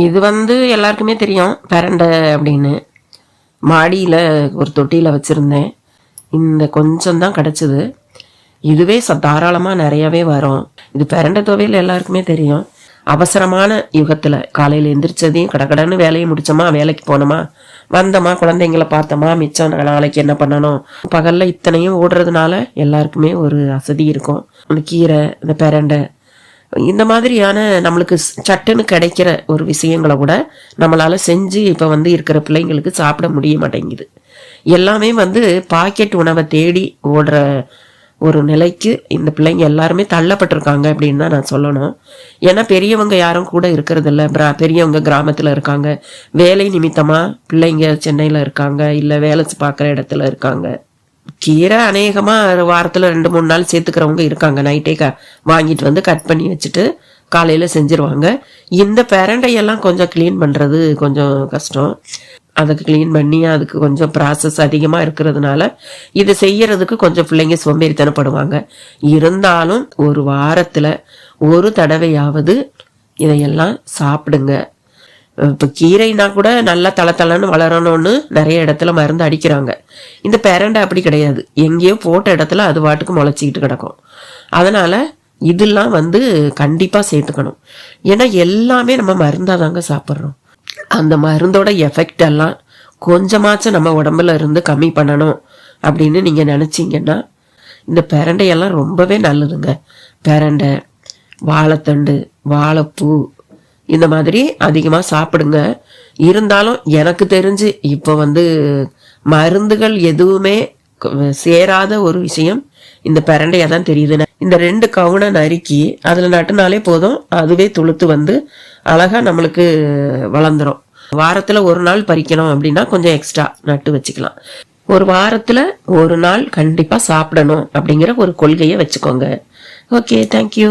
இது எல்லாருக்குமே தெரியும் பெரண்டை அப்படின்னு. மாடியில் ஒரு தொட்டியில் வச்சுருந்தேன். இந்த கொஞ்சம் தான் கிடச்சிது. இதுவே தாராளமாக நிறையவே வரும். இது பெரண்டை துவையல் எல்லாருக்குமே தெரியும். அவசரமான யுகத்தில் காலையில் எந்திரிச்சதையும் கடகடன்னு வேலையை முடிச்சோமா, வேலைக்கு போனோமா, வந்தோமா, குழந்தைங்களை பார்த்தோமா, மிச்சம் நாளைக்கு என்ன பண்ணணும், பகலில் இத்தனையும் ஓடுறதுனால எல்லாருக்குமே ஒரு அசதி இருக்கும். இந்த கீரை, இந்த பெரண்டை, இந்த மாதிரியான நம்மளுக்கு சட்டுன்னு கிடைக்கிற ஒரு விஷயங்களை கூட நம்மளால செஞ்சு இப்போ இருக்கிற பிள்ளைங்களுக்கு சாப்பிட முடிய மாட்டேங்குது. எல்லாமே பாக்கெட் உணவை தேடி ஓடுற ஒரு நிலைக்கு இந்த பிள்ளைங்க எல்லாருமே தள்ளப்பட்டிருக்காங்க அப்படின்னு தான் நான் சொல்லணும். ஏன்னா பெரியவங்க யாரும் கூட இருக்கிறது இல்லை. பெரியவங்க கிராமத்தில் இருக்காங்க, வேலை நிமித்தமாக பிள்ளைங்க சென்னையில் இருக்காங்க, இல்லை வேலை பார்க்குற இடத்துல இருக்காங்க. கீரை அநேகமாக வாரத்தில் 2-3 நாள் சேர்த்துக்கிறவங்க இருக்காங்க. நைட்டே வாங்கிட்டு கட் பண்ணி வச்சுட்டு காலையில் செஞ்சிருவாங்க. இந்த பெரண்டையெல்லாம் கொஞ்சம் க்ளீன் பண்ணுறது கொஞ்சம் கஷ்டம். அதுக்கு க்ளீன் பண்ணி அதுக்கு கொஞ்சம் ப்ராசஸ் அதிகமாக இருக்கிறதுனால இதை செய்யறதுக்கு கொஞ்சம் பிள்ளைங்க சோம்பேறித்தனப்படுவாங்க. இருந்தாலும் ஒரு வாரத்தில் ஒரு தடவையாவது இதையெல்லாம் சாப்பிடுங்க. இப்போ கீரைனா கூட நல்லா தளன்னு வளரணும்னு நிறைய இடத்துல மருந்து அடிக்கிறாங்க. இந்த பெரண்டை அப்படி கிடையாது. எங்கேயோ போட்ட இடத்துல அது வாட்டுக்கு முளைச்சிக்கிட்டு கிடக்கும். அதனால் இதெல்லாம் கண்டிப்பாக சேர்த்துக்கணும். ஏன்னா எல்லாமே நம்ம மருந்தாக தாங்க சாப்பிட்றோம். அந்த மருந்தோட எஃபெக்ட் எல்லாம் கொஞ்சமாச்சும் நம்ம உடம்புல இருந்து கம்மி பண்ணணும் அப்படின்னு நீங்கள் நினச்சிங்கன்னா இந்த பெரண்டையெல்லாம் ரொம்பவே நல்லதுங்க. பெரண்டை, வாழைத்தண்டு, வாழைப்பூ இந்த மாதிரி அதிகமாக சாப்பிடுங்க. இருந்தாலும் எனக்கு தெரிஞ்சு இப்போ மருந்துகள் எதுவுமே சேராத ஒரு விஷயம் இந்த பெரண்டையாக தான் தெரியுதுன்னு. இந்த 2 கவுனை நறுக்கி அதில் நட்டுனாலே போதும், அதுவே துளுத்து அழகாக நம்மளுக்கு வளர்ந்துடும். வாரத்தில் 1 நாள் பறிக்கணும் அப்படின்னா கொஞ்சம் எக்ஸ்ட்ரா நட்டு வச்சுக்கலாம். ஒரு வாரத்தில் 1 நாள் கண்டிப்பாக சாப்பிடணும் அப்படிங்கிற ஒரு கொள்கையை வச்சுக்கோங்க. Okay, thank you.